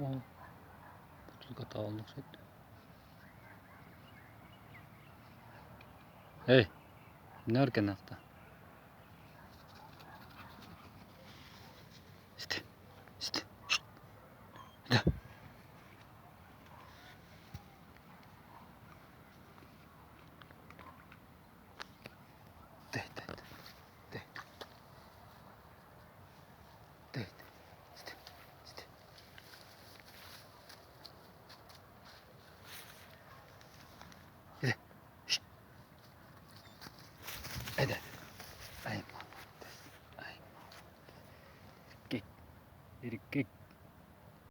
Oh, tylko ta oldu şet. Hey, nerken hafta? İşte, işte. Da. De, de, de. De, de. İşte, işte. Hadi. Şşt. Hadi. Ay, ay. Git. Yürü, git.